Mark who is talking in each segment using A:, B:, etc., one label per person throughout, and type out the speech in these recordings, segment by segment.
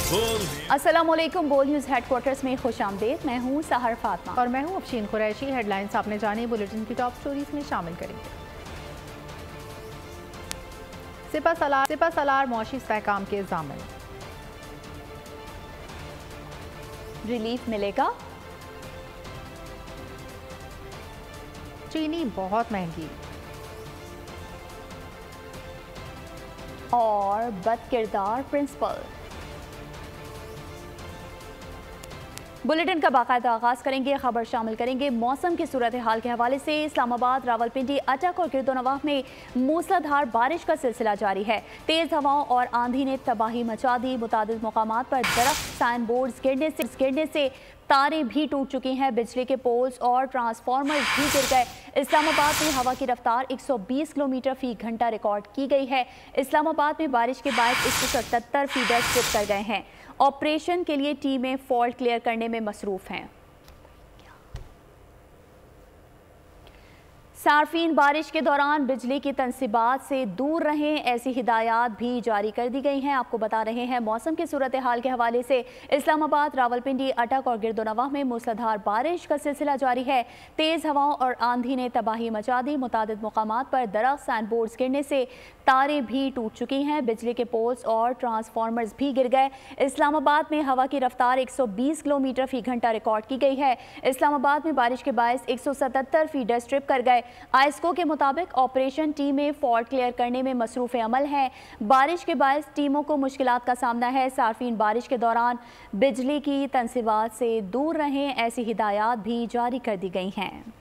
A: अस्सलाम वालेकुम। बोल न्यूज़ हेडक्वार्टर्स में खुशामदीद। मैं हूँ सहर फातिमा
B: और मैं हूँ अफशीन कुरैशी। हेडलाइंस आपने जाने बुलेटिन की टॉप स्टोरीज में शामिल करेंगे। सिपा सलार मौशी इस्तेहकाम के ज़ामिन,
A: रिलीफ मिलेगा।
B: चीनी बहुत महंगी
A: और बदकिरदार प्रिंसिपल। बुलेटिन का बाकायदा आगाज करेंगे। खबर शामिल करेंगे मौसम की सूरत हाल के हवाले से। इस्लामाबाद, रावलपिंडी, अटक और गिरदोनवाह में मूसलाधार बारिश का सिलसिला जारी है। तेज हवाओं और आंधी ने तबाही मचा दी। मुतादिद मुकामात पर दरख्त, साइन बोर्ड्स गिरने से तारें भी टूट चुकी हैं। बिजली के पोल्स और ट्रांसफार्मर भी गिर गए। इस्लामाबाद में हवा की रफ्तार 120 किलोमीटर फी घंटा रिकॉर्ड की गई है। इस्लामाबाद में बारिश के बाद 177 फीडर ट्रिप कर गए हैं। ऑपरेशन के लिए टीमें फॉल्ट क्लियर करने में मसरूफ हैं। सार्फिन बारिश के दौरान बिजली की तनसीबात से दूर रहें, ऐसी हिदायत भी जारी कर दी गई हैं। आपको बता रहे हैं मौसम की सूरत हाल के हवाले से। इस्लामाबाद, रावलपिंडी, अटक और गिरदोनवाह में मूसलाधार बारिश का सिलसिला जारी है। तेज़ हवाओं और आंधी ने तबाही मचा दी। मुतादिद मुकामात पर दरख्त, साइन बोर्ड्स गिरने से तारें भी टूट चुकी हैं। बिजली के पोल्स और ट्रांसफार्मर्स भी गिर गए। इस्लामाबाद में हवा की रफ्तार 120 किलोमीटर फी घंटा रिकॉर्ड की गई है। इस्लामाबाद में बारिश के बायस 177 फीडर स्ट्रिप कर गए। आइस्को के मुताबिक ऑपरेशन टीमें फॉल्ट क्लियर करने में मसरूफ अमल हैं। बारिश के बायस टीमों को मुश्किलात का सामना है। सार्फिन बारिश के दौरान बिजली की तनसीबात से दूर रहें, ऐसी हिदायत भी जारी कर दी गई हैं।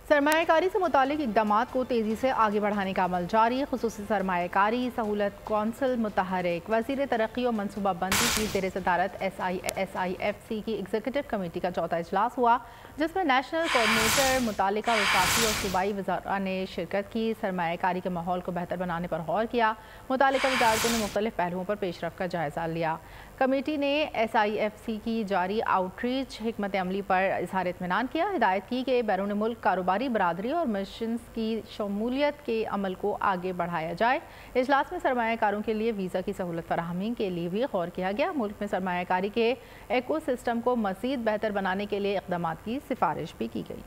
B: सरमायाकारी से मुतालिक इक़दामात को तेज़ी से आगे बढ़ाने का अमल जारी। खुसूसी सरमायाकारी सहूलत कौंसिल मुतहरिक वज़ीर तरक्की और मनसूबाबंदी की ज़ेर सदारत SIFC की एग्जीक्यूटिव कमेटी का चौथा इजलास हुआ, जिसमें नेशनल कोऑर्डिनेटर, मुतालिका वफाकी और सूबाई वज़ारा ने शिरकत की। सरमायाकारी के माहौल को बेहतर बनाने पर गौर किया। मुतालिका वज़ारतों ने मुख्तलिफ पहलुओं पर पेशरफ का जायज़ा लिया। कमेटी ने SIFC की जारी आउटरीच हिकमत अमली पर इज़हार इत्मीनान किया। हिदायत की कि बैरून मुल्क कारोबारी बरादरी और मिशंस की शमूलियत के अमल को आगे बढ़ाया जाए। इजलास में सरमायाकारों के लिए वीज़ा की सहूलत फराहमी के लिए भी गौर किया गया। मुल्क में सरमायाकारी के एको सिस्टम को मज़ीद बेहतर बनाने के लिए इक़दामात की सिफारिश भी की गई।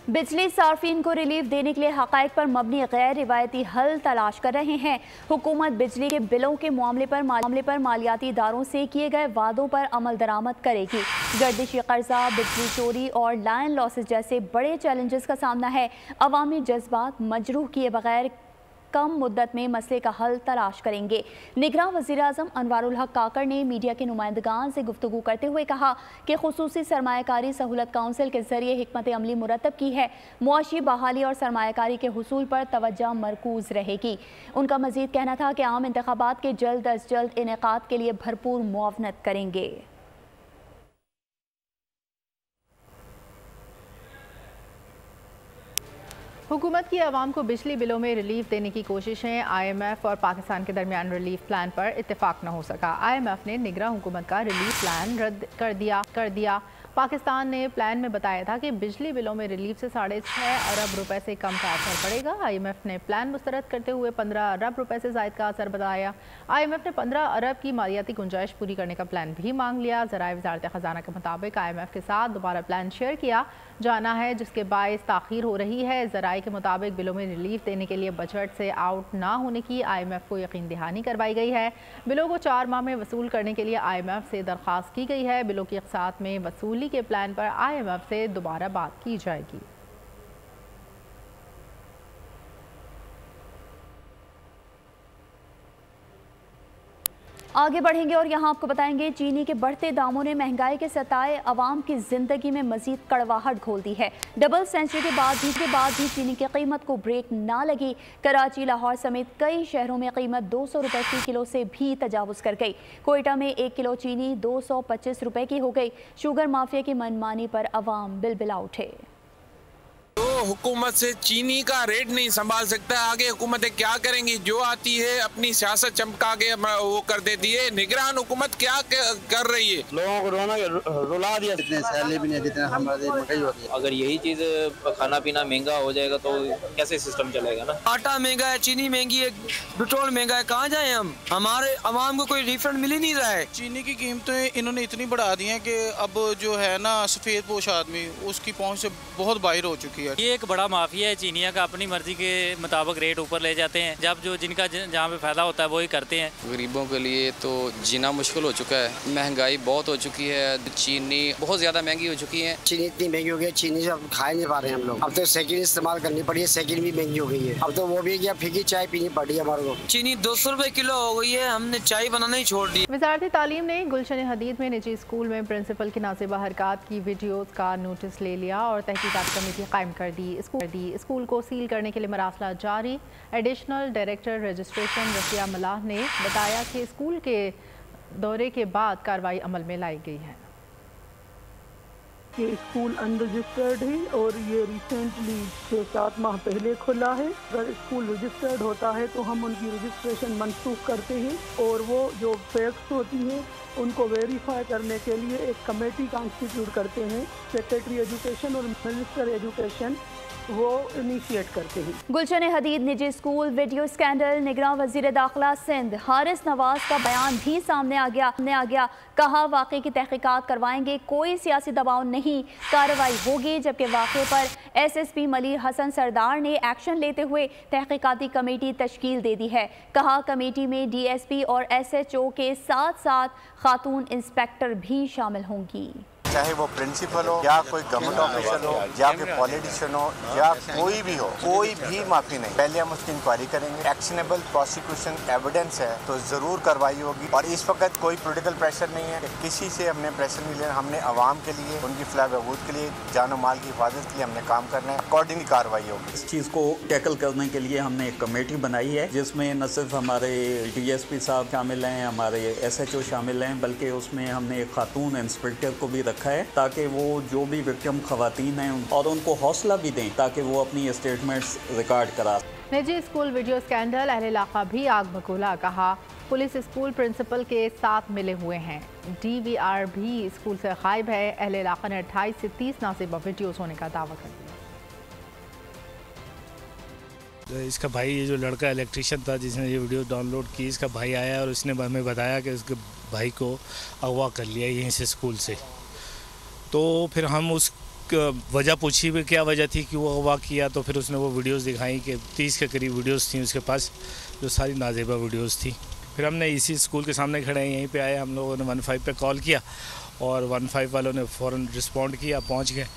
A: बिजली सार्फिन को रिलीफ देने के लिए हक़ाइक़ पर मबनी गैर रिवायती हल तलाश कर रहे हैं। हुकूमत बिजली के बिलों के मामले पर मालियाती इदारों से किए गए वादों पर अमल दरामद करेगी। गर्दिशी कर्जा, बिजली चोरी और लाइन लॉसेस जैसे बड़े चैलेंजेस का सामना है। अवामी जज्बात मजरूह किए बगैर कम मुद्दत में मसले का हल तलाश करेंगे। निगरान वज़ीर आज़म अनवारुल हक काकड़ ने मीडिया के नुमाइंदगान से गुफ्तगू करते हुए कहा कि खुसूसी सरमायाकारी सहूलत काउंसिल के जरिए हिकमत अमली मुरतब की है। मुआशी बहाली और सरमायाकारी के हुसूल पर तवज्जो मरकूज रहेगी। उनका मजीद कहना था कि आम इंतखाबात के जल्द अज जल्द इनेकाद के लिए भरपूर मुआवनत करेंगे।
B: हुकूमत की आवाम को बिजली बिलों में रिलीफ देने की कोशिशें। IMF और पाकिस्तान के दरमियान रिलीफ प्लान पर इत्तेफाक न हो सका। IMF ने निगरान हुकूमत का रिलीफ प्लान रद्द कर दिया। पाकिस्तान ने प्लान में बताया था कि बिजली बिलों में रिलीफ से 6.5 अरब रुपए से कम का असर पड़ेगा। IMF ने प्लान मुस्तरद करते हुए 15 अरब रुपए से ज़ायद का असर बताया। IMF ने 15 अरब की मालियाती गुंजाइश पूरी करने का प्लान भी मांग लिया। ज़राए वज़ारत ख़ज़ाना के मुताबिक IMF के साथ दोबारा प्लान शेयर किया जाना है, जिसके बायस ताख़ीर हो रही है। ज़राए के मुताबिक बिलों में रिलीफ देने के लिए बजट से आउट ना होने की IMF को यकीन दहानी करवाई गई है। बिलों को 4 माह में वसूल करने के लिए IMF से दरख्वास्त की गई है। बिलों की अक़सात में वसूली के प्लान पर IMF से दोबारा बात की जाएगी।
A: आगे बढ़ेंगे और यहाँ आपको बताएंगे चीनी के बढ़ते दामों ने महंगाई के सताए अवाम की जिंदगी में मजीद कड़वाहट घोल दी है। डबल सेंचुरी के बाद भी चीनी की कीमत को ब्रेक ना लगी। कराची, लाहौर समेत कई शहरों में कीमत 200 रुपए फी किलो से भी तजावुज कर गई। कोयटा में 1 किलो चीनी 225 रुपए की हो गई। शुगर माफिया की मनमानी पर अवाम बिलबिला उठे।
C: हुकूमत से चीनी का रेट नहीं संभाल सकता। आगे हुकूमतें क्या करेंगी? जो आती है अपनी सियासत चमका के वो कर देती है। निगरान हुकूमत क्या कर रही है?
D: लोगों को रुला दिया। इतने सैलरी भी नहीं देते, हमारे मकई होती है।
E: अगर यही चीज खाना पीना महंगा हो जाएगा तो कैसे सिस्टम चलेगा ना। आटा महंगा है, चीनी महंगी है, पेट्रोल महंगा है, कहाँ जाए हम? हमारे अवाम को कोई रिफंड मिल ही नहीं रहा है।
F: चीनी की कीमतें इन्होंने इतनी बढ़ा दी हैं कि अब जो है ना सफेद पोश आदमी उसकी पहुंच से बहुत बाहर हो चुकी है।
G: ये एक बड़ा माफिया है चीनिया का, अपनी मर्जी के मुताबिक रेट ऊपर ले जाते हैं। जब जो जिनका जहाँ पे फायदा होता है वही करते हैं।
H: गरीबों के लिए तो जीना मुश्किल हो चुका है। महंगाई बहुत हो चुकी है, चीनी बहुत ज्यादा महंगी हो चुकी है।
D: चीनी इतनी महंगी हो गई, चीनी से अब खा नहीं पा रहे हैं हम लोग। अब तो सेकंड इस्तेमाल करनी पड़ी है, सेकंड भी महंगी हो गई है। अब तो वो भी क्या फीकी चाय पीनी पड़ी है हमारे को।
E: चीनी 200 रुपए किलो हो गई है, हमने चाय बनाना ही छोड़ दी।
B: वज़ारत तालीम ने गुलशन हदीद में निजी स्कूल में प्रिंसिपल की नाज़िबा हरकत की वीडियोज़ का नोटिस ले लिया और तहकीकात कमेटी कायम कर दी। स्कूल को सील करने के लिए मरासला जारी। एडिशनल डायरेक्टर रजिस्ट्रेशन रसिया मलाह ने बताया कि स्कूल के दौरे के बाद कार्रवाई अमल में लाई गई है।
I: ये स्कूल अनरजिस्टर्ड है और ये रिसेंटली 6-7 माह पहले खुला है। अगर स्कूल रजिस्टर्ड होता है तो हम उनकी रजिस्ट्रेशन मनसूख करते हैं और वो जो फैक्ट्स होती हैं उनको वेरीफाई करने के लिए एक कमेटी कॉन्स्टिट्यूट करते हैं। सेक्रेटरी एजुकेशन और मिनिस्टर एजुकेशन वो इनिशिएट करते हैं।
A: गुलशन हदीद निजी स्कूल वीडियो स्कैंडल, निगरान वजीर दाखिला सिंध हारिस नवाज का बयान भी सामने आ गया। कहा वाक़े की तहकीकात करवाएंगे, कोई सियासी दबाव नहीं, कार्रवाई होगी। जबकि वाक़े पर SSP मलिर हसन सरदार ने एक्शन लेते हुए तहकीकाती कमेटी तश्कील दे दी है। कहा कमेटी में DSP और SHO के साथ साथ खातून इंस्पेक्टर भी शामिल होंगी।
J: चाहे वो प्रिंसिपल हो या कोई गवर्नमेंट ऑफिसर हो या फिर पॉलिटिशियन हो या कोई भी हो, कोई भी माफी नहीं। पहले हम उसकी इंक्वायरी करेंगे। एक्शनेबल प्रोसिक्यूशन एविडेंस है तो जरूर कार्रवाई होगी। और इस वक्त कोई पॉलिटिकल प्रेशर नहीं है कि किसी से हमने प्रेशर नहीं लेना। हमने आवाम के लिए, उनकी फलाह बहबूद के लिए, जान और माल की हिफाजत के लिए हमने काम करना है। अकॉर्डिंगली कार्रवाई होगी।
K: इस चीज़ को टैकल करने के लिए हमने एक कमेटी बनाई है जिसमें न सिर्फ हमारे DSP साहब शामिल हैं, हमारे SHO शामिल हैं, बल्कि उसमें हमने एक खातून इंस्पेक्टर को भी रखा है ताकि वो जो भी विक्टिम खवातीन हैं और उनको हौसला भी दें ताकि वो अपनी स्टेटमेंट्स रिकॉर्ड करा।
B: निजी स्कूल वीडियो स्कैंडल, अहले इलाका भी आग बगोला। कहा पुलिस स्कूल प्रिंसिपल के साथ मिले हुए हैं। DVR भी स्कूल से गायब है। अहले इलाका ने 28 से 30 नाज़िबा वीडियोस होने का दावा कर दिया।
G: इसका भाई, ये जो लड़का इलेक्ट्रिशियन था जिसने ये वीडियो डाउनलोड की, इसका भाई आया और उसने हमें बताया कि उसके भाई को अगवा कर लिया यहीं से स्कूल से। तो फिर हम उस वजह पूछी भी क्या वजह थी कि वो अगवा किया, तो फिर उसने वो वीडियोस दिखाई कि 30 के करीब वीडियोस थी उसके पास, जो सारी नाज़िबा वीडियोस थी। फिर हमने इसी स्कूल के सामने खड़े हैं, यहीं पे आए, हम लोगों ने 15 पे कॉल किया और 15 वालों ने फ़ौरन रिस्पॉन्ड किया, पहुंच गए।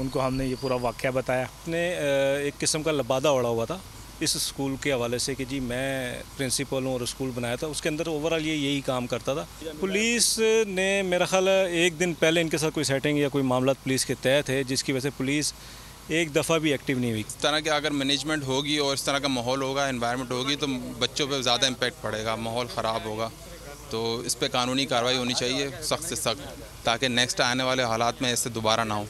G: उनको हमने ये पूरा वाक़या बताया।
L: ने एक किस्म का लबादा उड़ा हुआ था इस स्कूल के हवाले से कि जी मैं प्रिंसिपल हूँ और स्कूल बनाया था। उसके अंदर ओवरऑल ये यही काम करता था। पुलिस ने मेरा ख्याल एक दिन पहले इनके साथ कोई सेटिंग या कोई मामला पुलिस के तहत है जिसकी वजह से पुलिस एक दफ़ा भी एक्टिव नहीं हुई।
C: इस तरह की अगर मैनेजमेंट होगी और इस तरह का माहौल होगा, एनवायरनमेंट होगी तो बच्चों पर ज़्यादा इम्पेक्ट पड़ेगा, माहौल ख़राब होगा। तो इस पर कानूनी कार्रवाई होनी चाहिए सख्त से सख्त, ताकि नेक्स्ट आने वाले हालात में इससे दोबारा ना हो।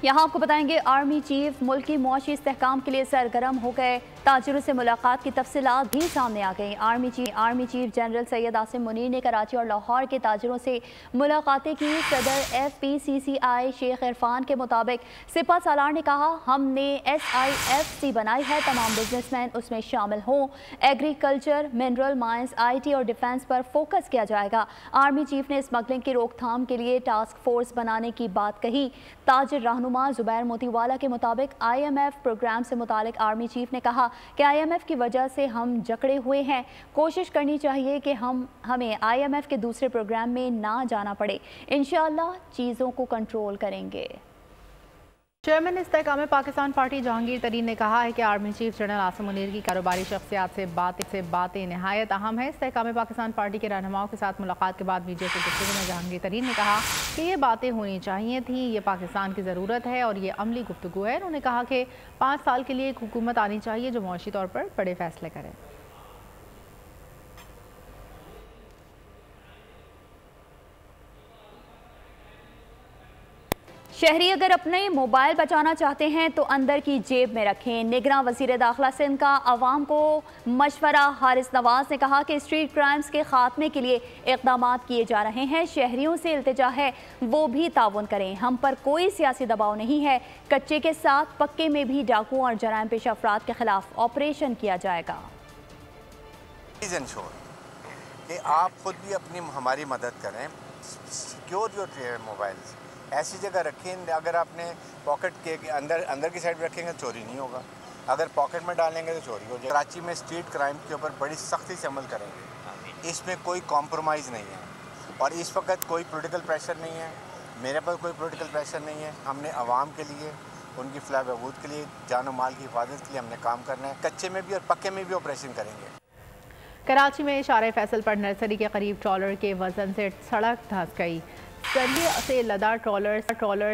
A: यहाँ आपको बताएंगे आर्मी चीफ मुल्क की मुआशी इस्तेहकाम के लिए सरगर्म हो गए। ताजिरों से मुलाकात की तफसीलात भी सामने आ गई। Army chief general Syed Asim Munir ने कराची और लाहौर के ताजिरों से मुलाकातें की। सदर FPCCI शेख इरफान के मुताबिक सिपा सालार ने कहा, हमने SIFC बनाई है, तमाम बिजनेसमैन उसमें शामिल हों। एग्रीकल्चर, मिनरल, माइंस, IT और डिफेंस पर फोकस किया जाएगा। आर्मी चीफ ने स्मगलिंग की रोकथाम के लिए टास्क फोर्स बनाने की बात कही। ताजिर रहनुमा जुबैर मोतीवाला के मुताबिक IMF प्रोग्राम से मुतालिक आर्मी चीफ ने कहा कि IMF की वजह से हम जकड़े हुए हैं। कोशिश करनी चाहिए कि हमें IMF के दूसरे प्रोग्राम में ना जाना पड़े। इंशाअल्लाह चीज़ों को कंट्रोल करेंगे।
B: चेयरमैन इस्तेहकाम पाकिस्तान पार्टी जहांगीर तरीन ने कहा है कि army chief general Asim Munir की कारोबारी शख्सियात से बातें नहायत अहम है। इस्तेहकाम पाकिस्तान पार्टी के रहनुमाओं के साथ मुलाकात के बाद मीडिया से गुफ्तगू में जहांगीर तरीन ने कहा कि ये बातें होनी चाहिए थी, ये पाकिस्तान की ज़रूरत है और ये अमली गुफ्तगू है। उन्होंने कहा कि 5 साल के लिए एक हुकूमत आनी चाहिए जो मुआशी तौर पर बड़े फैसले करे।
A: शहरी अगर अपने मोबाइल बचाना चाहते हैं तो अंदर की जेब में रखें। निगरान वज़ीर दाखिला सिंध का अवाम को मशवरा। हारिस नवाज ने कहा कि स्ट्रीट क्राइम्स के खात्मे के लिए इक़दाम किए जा रहे हैं। शहरियों से इल्तिजा है वो भी ताउन करें। हम पर कोई सियासी दबाव नहीं है। कच्चे के साथ पक्के में भी डाकुओं और जराइम पेश अफराद के खिलाफ ऑपरेशन किया जाएगा।
J: कि आप खुद भी अपनी हमारी मदद करें। सिक्योर योर मोबाइल्स, ऐसी जगह रखें। अगर आपने पॉकेट के अंदर की साइड रखेंगे चोरी नहीं होगा, अगर पॉकेट में डालेंगे तो चोरी हो जाएगी। कराची में स्ट्रीट क्राइम के ऊपर बड़ी सख्ती से अमल करेंगे, इसमें कोई कॉम्प्रोमाइज़ नहीं है। और इस वक्त कोई पॉलिटिकल प्रेशर नहीं है, मेरे पास कोई पॉलिटिकल प्रेशर नहीं है। हमने आवाम के लिए, उनकी फलाह बहबूद के लिए, जान और माल की हिफाजत के लिए हमने काम करना है। कच्चे में भी और पक्के में भी ऑपरेशन करेंगे।
B: कराची में शारे फैसल पर नर्सरी के करीब ट्रॉलर के वजन से सड़क धंस गई। सरिये से लदा ट्रॉलर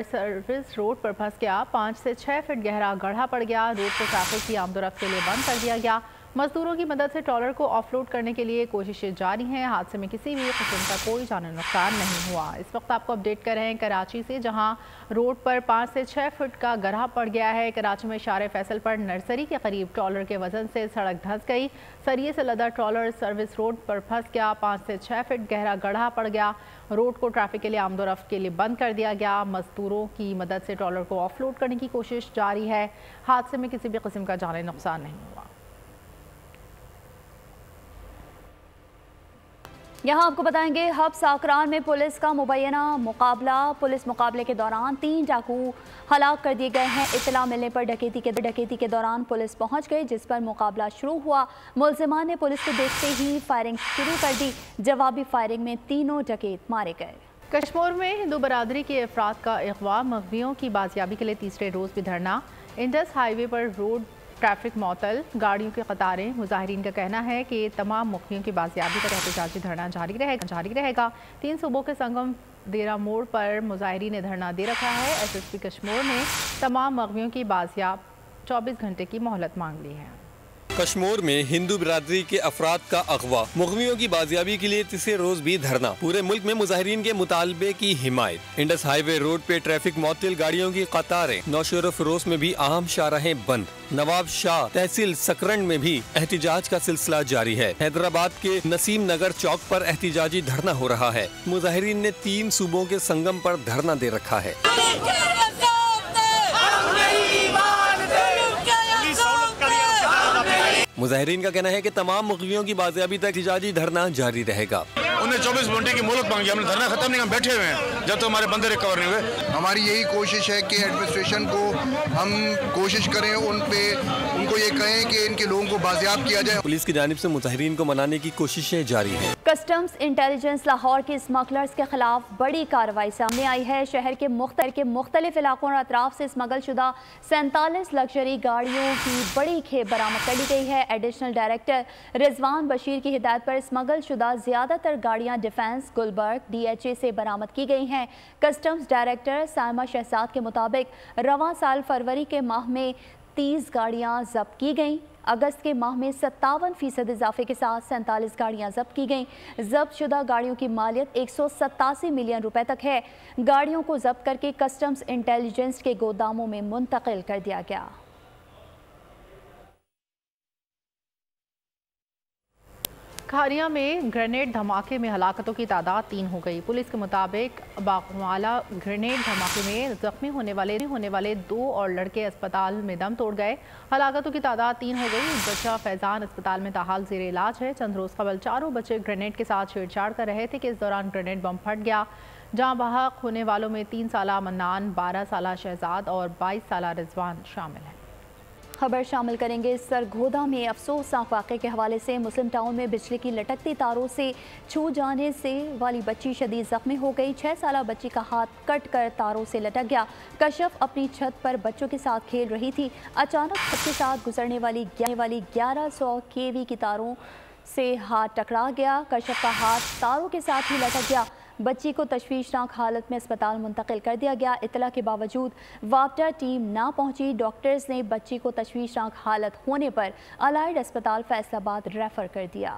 B: सर्विस रोड पर फंस गया। 5 से 6 फीट गहरा गड्ढा पड़ गया। रोड को ट्रैफिक की आमदोरफ्त के लिए बंद कर दिया गया। मजदूरों की मदद से ट्रॉलर को ऑफलोड करने के लिए कोशिशें जारी हैं। हादसे में किसी भी किस्म का कोई जानी नुकसान नहीं हुआ। इस वक्त आपको अपडेट कर रहे हैं कराची से, जहां रोड पर 5 से 6 फुट का गड्ढा पड़ गया है। कराची में शारे फैसल पर नर्सरी के करीब ट्रॉलर के वजन से सड़क धंस गई। सरिये से लदा ट्रॉलर सर्विस रोड पर फंस गया। 5 से 6 फीट गहरा गड्ढा पड़ गया। रोड को ट्रैफिक के लिए आमदोरफ्त के लिए बंद कर दिया गया। मजदूरों की मदद से ट्रॉलर को ऑफलोड करने की कोशिश जारी है। हादसे में किसी भी किस्म का जानी नुकसान नहीं हुआ।
A: यहाँ आपको बताएंगे हब साकरान में पुलिस का मुबैना मुकाबला। पुलिस मुकाबले के दौरान 3 डाकू हलाक कर दिए गए हैं। इतला मिलने पर डकैती के दौरान पुलिस पहुंच गई, जिस पर मुकाबला शुरू हुआ। मुलजिमान ने पुलिस को देखते ही फायरिंग शुरू कर दी। जवाबी फायरिंग में तीनों डकैत मारे गए।
B: कश्मीर में हिंदू बरादरी के अफराद का अगवा, मगवियों की बाजियाबी के लिए तीसरे रोज़ भी धरना। इंडस हाईवे पर रोड ट्रैफिक मअतल, गाड़ियों की कतारें। मुजाहिरीन का कहना है कि तमाम मुख्तियों की बाजियाबी पर एहतजाजी धरना जारी रहेगा। 3 सूबों के संगम देरा मोड़ पर मुजाहिरीन ने धरना दे रखा है। SSP कश्मीर ने तमाम मगवियों की बाजियाब 24 घंटे की मोहलत मांग ली है।
M: कश्मीर में हिंदू बिरादरी के अफराद का अगवा, मुग़वियों की बाजियाबी के लिए तीसरे रोज भी धरना। पूरे मुल्क में मुजाहिरीन के मुतालबे की हिमायत। इंडस हाईवे रोड पे ट्रैफिक मअतल, गाड़ियों की कतारें। नौशहर फिरोज में भी अहम शाहराहें बंद। नवाब शाह तहसील सकरंड में भी एहतिजाज का सिलसिला जारी है। हैदराबाद के नसीम नगर चौक पर एहतिजाजी धरना हो रहा है। मुजाहिरीन ने 3 सूबों के संगम पर धरना दे रखा है। मुजाहिरीन का कहना है कि तमाम मुग़वियों की बाजियाबी तक एहतिजाजी धरना जारी रहेगा।
N: उन्हें 24 घंटे की मोहलत मांगी, हमने धरना खत्म नहीं, हम बैठे हुए हैं जब तक हमारे बंदे रिकवर नहीं हुए।
O: हमारी यही कोशिश है कि एडमिनिस्ट्रेशन को हम कोशिश करें, उनको ये कहें कि इनके लोगों को बाजियाब किया जाए।
M: पुलिस की जानिब से मुजाहिरीन को मनाने की कोशिशें जारी हैं।
A: कस्टम्स इंटेलिजेंस लाहौर के स्मगलर्स के खिलाफ बड़ी कार्रवाई सामने आई है। शहर के मुख्तलिफ इलाकों और अतराफ से स्मगल शुदा 47 लग्जरी गाड़ियों की बड़ी खेप बरामद कर ली गई है। एडिशनल डायरेक्टर रिजवान बशीर की हिदायत पर स्मगल शुदा ज़्यादातर गाड़ियां डिफेंस, गुलबर्ग, DHA से बरामद की गई हैं। कस्टम्स डायरेक्टर साइमा शहजाद के मुताबिक रवां साल फरवरी के माह में 30 गाड़ियां जब्त की गईं। अगस्त के माह में 57% इजाफे के साथ 47 गाड़ियां जब्त की गईं। जब्त शुदा गाड़ियों की मालियत 187 मिलियन रुपए तक है। गाड़ियों को जब्त करके कस्टम्स इंटेलिजेंस के गोदामों में मुंतकिल कर दिया गया।
B: खारिया में ग्रेनेड धमाके में हलाकतों की तादाद 3 हो गई। पुलिस के मुताबिक बागवाला ग्रेनेड धमाके में जख्मी होने वाले 2 और लड़के अस्पताल में दम तोड़ गए। हलाकतों की तादाद 3 हो गई। बच्चा फैजान अस्पताल में ताहाल ज़ेर इलाज है। चंद रोज़ कबल 4 बच्चे ग्रेनेड के साथ छेड़छाड़ कर रहे थे कि इस दौरान ग्रेनेड बम फट गया। जहाँ बहक होने वालों में 3 साला मन्नान, 12 साला शहजाद और 22 साला रिजवान शामिल हैं।
A: खबर शामिल करेंगे सरगोदा में अफसोसनाक वाक़े के हवाले से। मुस्लिम टाउन में बिजली की लटकती तारों से छू जाने से वाली बच्ची शदीद जख्मी हो गई। 6 साला बच्ची का हाथ कट कर तारों से लटक गया। कशफ अपनी छत पर बच्चों के साथ खेल रही थी। अचानक छत के साथ गुजरने वाली 1100 kV की तारों से हाथ टकरा गया। कशफ का हाथ तारों के साथ ही लटक गया। बच्ची को तशवीशनाक हालत में अस्पताल मुंतकिल कर दिया गया। इतला के बावजूद वापडा टीम ना पहुंची। डॉक्टर्स ने बच्ची को तशवीशनाक हालत होने पर अलाइड अस्पताल फैसलाबाद रेफर कर दिया।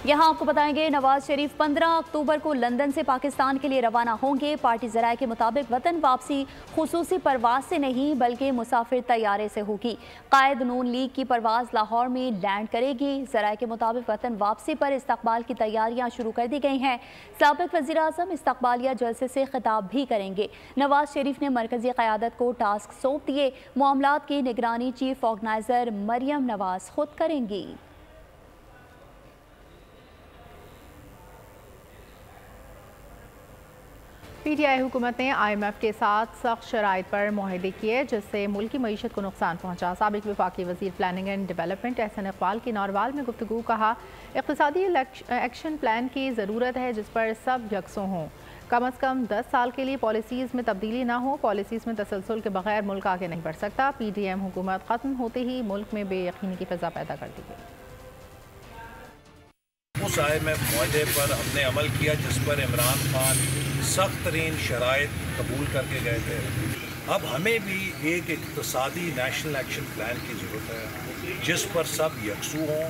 A: यहाँ आपको बताएंगे नवाज शरीफ 15 अक्टूबर को लंदन से पाकिस्तान के लिए रवाना होंगे। पार्टी ज़राए के मुताबिक वतन वापसी खुसूसी परवाज से नहीं बल्कि मुसाफिर तैयारे से होगी। कायद नून लीग की परवाज लाहौर में लैंड करेगी। ज़राए के मुताबिक वतन वापसी पर इस्तकबाल की तैयारियां शुरू कर दी गई हैं। साबिक़ वज़ीर आज़म इस्तकबालिया जलसे से खिताब भी करेंगे। नवाज शरीफ ने मरकज़ी क़यादत को टास्क सौंप दिए। मामलात की निगरानी चीफ ऑर्गेनाइज़र मरियम नवाज खुद करेंगी।
B: PTI हुकूमत ने IMF के साथ सख्त शराइत पर मुआहदे किए जिससे मुल्क की मईशत को नुकसान पहुंचा। साबिक़ वफाकी वज़ीर planning and development Ahsan Iqbal की नौरवाल में गुफ्तगू कहा, इक़्तिसादी एक्शन प्लान की ज़रूरत है जिस पर सब यकसों हों। कम अज़ कम 10 साल के लिए पॉलिसीज़ में तब्दीली ना हो। पॉलिसीज़ में तसलसल के बगैर मुल्क आगे नहीं बढ़ सकता। PDM हुकूमत ख़त्म होते ही मुल्क में बेयकीनी की फ़ज़ा पैदा कर दी गई।
P: उस IMF मुआहदे पर हमने अमल किया जिस पर इमरान खान सख्त तरीन शराइत कबूल करके गए थे। अब हमें भी एक इक़्तिसादी नेशनल एक्शन प्लान की ज़रूरत है जिस पर सब यकसू हों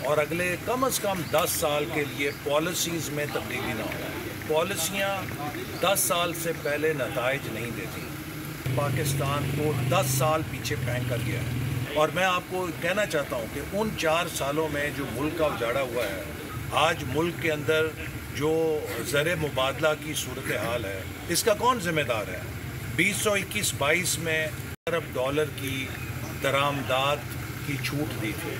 P: और अगले कम अज़ कम 10 साल के लिए पॉलिसीज़ में तब्दीली ना हो। पॉलिसियाँ 10 साल से पहले नताइज नहीं देती। पाकिस्तान को 10 साल पीछे फेंक कर गया है और मैं आपको कहना चाहता हूँ कि उन 4 सालों में जो मुल्क का उजाड़ा हुआ है, आज मुल्क के अंदर जो ज़र मुबादला की सूरत हाल है, इसका कौन जिम्मेदार है? 2021-22 में $1 अरब की दरामदात की छूट दी थी।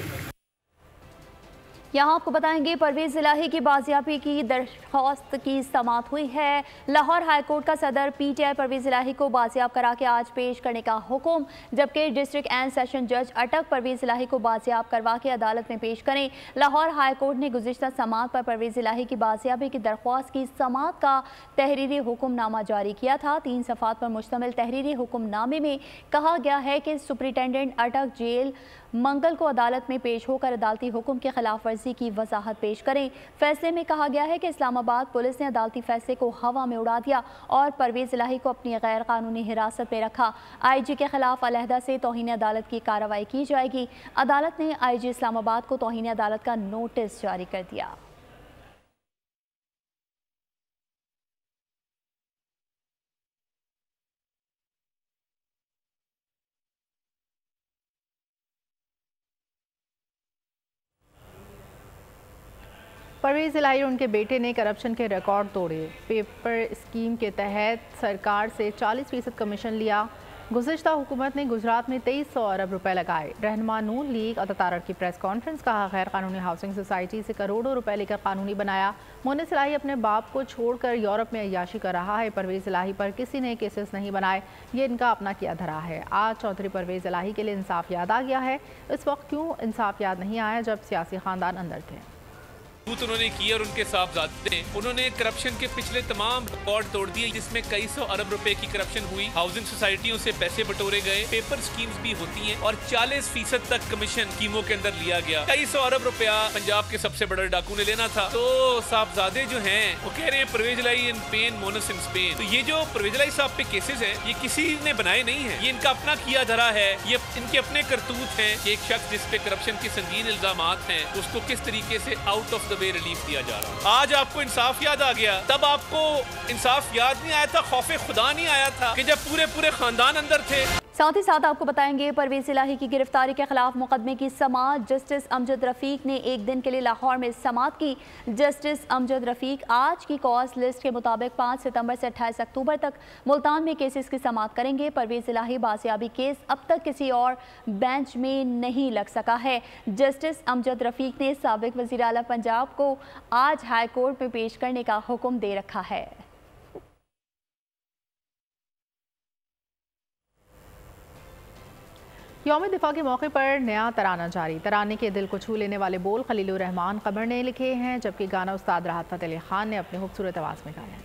A: यहाँ आपको बताएंगे परवेज़ इलाही की बाजियाबी की दरख्वास्त की समाअत हुई है। लाहौर हाई कोर्ट का सदर PTI परवेज़ इलाही को बाजियाब करा के आज पेश करने का हुक्म, जबकि डिस्ट्रिक्ट एंड सेशन जज अटक परवेज़ इलाही को बाजियाब करवा के अदालत में पेश करें। लाहौर हाई कोर्ट ने गुज़िश्ता समाअत पर परवेज़ इलाही की बाजियाबी की दरख्वास्त की समाअत का तहरीरी हुक्मनामा जारी किया था। 3 सफ़ात पर मुश्तमिल तहरीरी हुक्मनामे में कहा गया है कि सुपरिटेंडेंट अटक जेल मंगल को अदालत में पेश होकर अदालती हुक्म की खिलाफ वर्जी की वजाहत पेश करें। फैसले में कहा गया है कि इस्लामाबाद पुलिस ने अदालती फैसले को हवा में उड़ा दिया और परवेज़ इलाही को अपनी गैर कानूनी हिरासत में रखा। IG के खिलाफ अलहदा से तौहीन अदालत की कार्रवाई की जाएगी। अदालत ने IG इस्लामाबाद को तौहीन अदालत का नोटिस जारी कर दिया।
B: परवेज़ इलाही और उनके बेटे ने करप्शन के रिकॉर्ड तोड़े। पेपर स्कीम के तहत सरकार से 40% कमीशन लिया। गुज़िश्ता हुकूमत ने गुजरात में 2300 अरब रुपए लगाए। रहनुमा नून लीग अतातारक की प्रेस कॉन्फ्रेंस, कहा गैर कानूनी हाउसिंग सोसाइटी से करोड़ों रुपए लेकर कानूनी बनाया। मोनिस इलाही अपने बाप को छोड़कर यूरोप में अय्याशी कर रहा है। परवेज़ इलाही पर किसी ने केसेस नहीं बनाए, ये इनका अपना किया धरा है। आज चौधरी परवेज़ इलाही के लिए इंसाफ याद आ गया है। इस वक्त क्यों इंसाफ याद नहीं आया जब सियासी खानदान अंदर थे।
Q: उन्होंने किया और उनके साहबजादे उन्होंने करप्शन के पिछले तमाम रिकॉर्ड तोड़ दिए, जिसमें कई सौ अरब रुपए की करप्शन हुई। हाउसिंग सोसाइटियों से पैसे बटोरे गए, पेपर स्कीम्स भी होती हैं और 40% तक कमीशन स्कीमों के अंदर लिया गया। कई सौ अरब रुपया पंजाब के सबसे बड़े डाकू ने लेना था। तो साहबजादे जो हैं वो कह रहे हैं Parvez Elahi in pain, Moonis in Spain. तो ये जो परवेज़ इलाही साहब पे केसेस हैं, ये किसी ने बनाए नहीं है, ये इनका अपना किया धरा है। ये इनके अपने करतूत हैं कि एक शख्स जिस पे करप्शन के संगीन इल्जामात हैं उसको किस तरीके से out of the way relief दिया जा रहा। आज आपको इंसाफ याद आ गया, तब आपको इंसाफ याद नहीं आया था, खौफे खुदा नहीं आया था कि जब पूरे खानदान अंदर थे।
A: साथ ही साथ आपको बताएंगे परवेज़ इलाही की गिरफ्तारी के खिलाफ मुकदमे की समाअत जस्टिस अमजद रफ़ीक ने एक दिन के लिए लाहौर में समाअत की। जस्टिस अमजद रफ़ीक आज की कॉज लिस्ट के मुताबिक 5 सितंबर से 28 अक्टूबर तक मुल्तान में केसेस की समाअत करेंगे। परवेज़ इलाही बाजियाबी केस अब तक किसी और बेंच में नहीं लग सका है। जस्टिस अमजद रफ़ीक ने साबिक़ वज़ीर आला पंजाब को आज हाई कोर्ट में पेश करने का हुक्म दे रखा है।
B: यौम दिफा के मौके पर नया तराना जारी। तराने के दिल को छू लेने वाले बोल खलीलुर रहमान कमर ने लिखे हैं, जबकि गाना उस्ताद राहत फ़तेह अली खान ने अपने खूबसूरत आवाज़ में गाया है।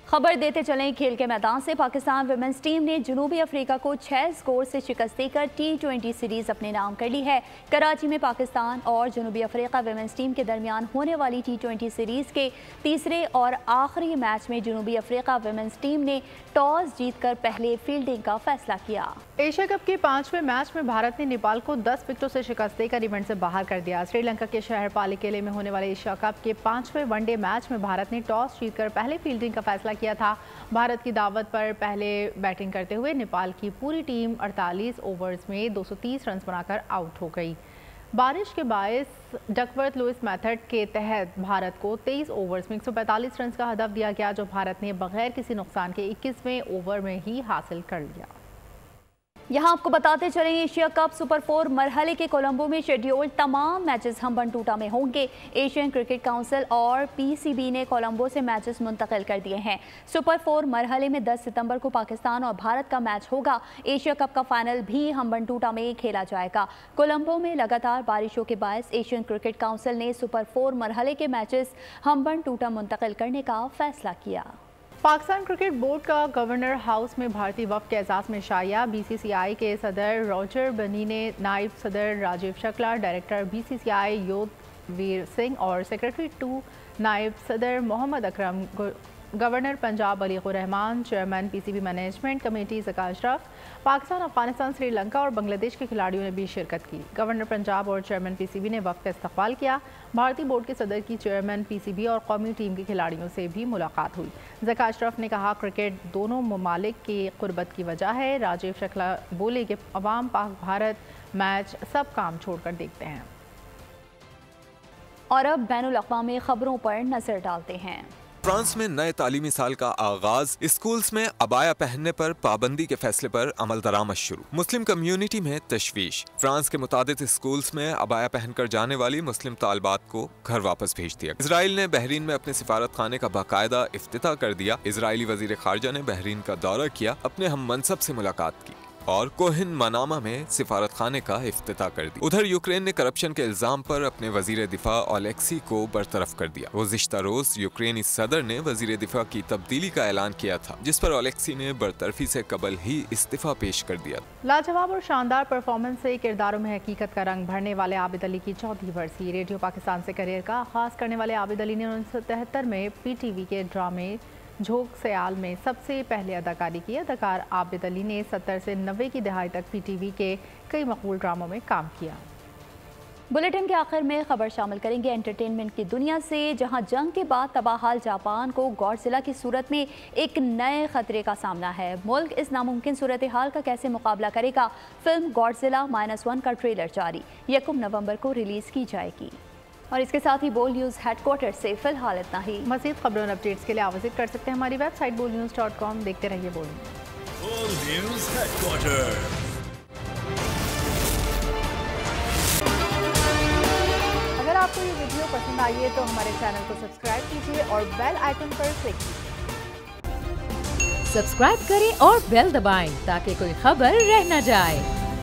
A: खबर देते चलें खेल के मैदान से। पाकिस्तान विमेंस टीम ने जनूबी अफ्रीका को 6 स्कोर से शिकस्त देकर T20 सीरीज अपने नाम कर ली है। कराची में पाकिस्तान और जनूबी अफ्रीका विमेंस टीम के दरमियान होने वाली T20 सीरीज के तीसरे और आखिरी मैच में जनूबी अफ्रीका विमेंस टीम ने टॉस जीतकर पहले फील्डिंग का फैसला किया।
B: एशिया कप के 5वें मैच में भारत ने नेपाल को 10 विकेटों से शिकस्त देकर इवेंट से बाहर कर दिया। श्रीलंका के शहर पालीकेले में होने वाले एशिया कप के 5वें वनडे मैच में भारत ने टॉस जीतकर पहले फील्डिंग का फैसला किया था। भारत की दावत पर पहले बैटिंग करते हुए नेपाल की पूरी टीम 48 ओवर्स में 230 रन बनाकर आउट हो गई। बारिश के बायस डकवर्थ लुइस मेथड के तहत भारत को 23 ओवर्स में 145 रन का हदफ दिया गया, जो भारत ने बगैर किसी नुकसान के 21वें ओवर में ही हासिल कर लिया।
A: यहाँ आपको बताते चलें, एशिया कप सुपर 4 मरहले के कोलंबो में शेड्यूल्ड तमाम मैचेस हम्बनटोटा में होंगे। एशियन क्रिकेट काउंसिल और PCB ने कोलंबो से मैचेस मुंतकिल कर दिए हैं। सुपर 4 मरहले में 10 सितंबर को पाकिस्तान और भारत का मैच होगा। एशिया कप का फाइनल भी हम्बनटोटा में खेला जाएगा। कोलंबो में लगातार बारिशों के बायस एशियन क्रिकेट काउंसिल ने सुपर 4 मरहले के मैचेस हम्बनटोटा मुंतकिल करने का फैसला किया।
B: पाकिस्तान क्रिकेट बोर्ड का गवर्नर हाउस में भारतीय वफ़द के एजाज़ में शाया। BCCI के सदर रॉजर बनी ने नायब सदर राजीव शुक्ला, डायरेक्टर BCCI योधवीर सिंह और सेक्रेटरी 2 नायब सदर Mohammad Akram, governor Punjab Aliqur Rehman, chairman PCB management committee Zaka Ashraf, Pakistan, Afghanistan, Sri Lanka और बांग्लादेश के खिलाड़ियों ने भी शिरकत की। गवर्नर पंजाब और चेयरमैन PCB ने वफ़द का इस्तकबाल किया। भारतीय बोर्ड के सदर की चेयरमैन PCB और कौमी टीम के खिलाड़ियों से भी मुलाकात हुई। ज़का अशरफ ने कहा, क्रिकेट दोनों ममालिक की कुर्बत की वजह है। राजीव शुक्ला बोले कि अवाम पाक भारत मैच सब काम छोड़कर देखते हैं।
A: और अब बैनुल अक़वामी खबरों पर नजर डालते हैं।
R: फ्रांस में नए तालीमी साल का आगाज, स्कूल्स में अबाया पहनने पर पाबंदी के फैसले पर अमल दरामद शुरू। मुस्लिम कम्युनिटी में तशवीश। फ्रांस के मुतादिद स्कूल्स में अबाया पहनकर जाने वाली मुस्लिम तालिबात को घर वापस भेज दिया। इजराइल ने बहरीन में अपने सिफारत खाने का बाकायदा इफ्तिताह कर दिया। इजरायली वजीर खारजा ने बहरीन का दौरा किया, अपने हम मनसब से मुलाकात की और कोहिन मनामा में सिफारत खाने का इफ्तिताह कर दिया। उधर यूक्रेन ने करप्शन के इल्जाम पर अपने वजीर दिफा ओलेक्सी को बरतरफ कर दिया। गुज़िश्ता रोज यूक्रेनी सदर ने वजीर दिफा की तब्दीली का ऐलान किया था, जिस पर ओलेक्सी ने बरतरफी से कबल ही इस्तीफा पेश कर दिया।
B: लाजवाब और शानदार परफॉर्मेंस से किरदारों में हकीकत का रंग भरने वाले आबिद अली की 4वीं बरसी। रेडियो पाकिस्तान से करियर का आगाज करने वाले आबिद अली ने 1973 में PTV के ड्रामे झोंक सयाल में सबसे पहले अदाकारी की। अदाकार आबिद अली ने 70 से 90 की दहाई तक PTV के कई मकबूल ड्रामों में काम किया।
A: बुलेटिन के आखिर में खबर शामिल करेंगे एंटरटेनमेंट की दुनिया से, जहां जंग के बाद तबाहाल जापान को गॉडजिला की सूरत में एक नए खतरे का सामना है। मुल्क इस नामुमकिन सूरत हाल का कैसे मुकाबला करेगा? फिल्म गॉडजिला -1 का ट्रेलर जारी 1 नवंबर को रिलीज की जाएगी। और इसके साथ ही बोल न्यूज़ हेडक्वार्टर से फिलहाल इतना ही।
B: मज़ीद खबरों और अपडेट्स के लिए आप विजिट कर सकते हैं हमारी वेबसाइट bolnews.com। देखते रहिए बोल न्यूज़ हेडक्वार्टर। अगर आपको ये वीडियो पसंद आई है तो हमारे चैनल को सब्सक्राइब कीजिए और बेल आइकन पर क्लिक कीजिए।
S: सब्सक्राइब करें और बेल दबाएं ताकि कोई खबर रह न जाए।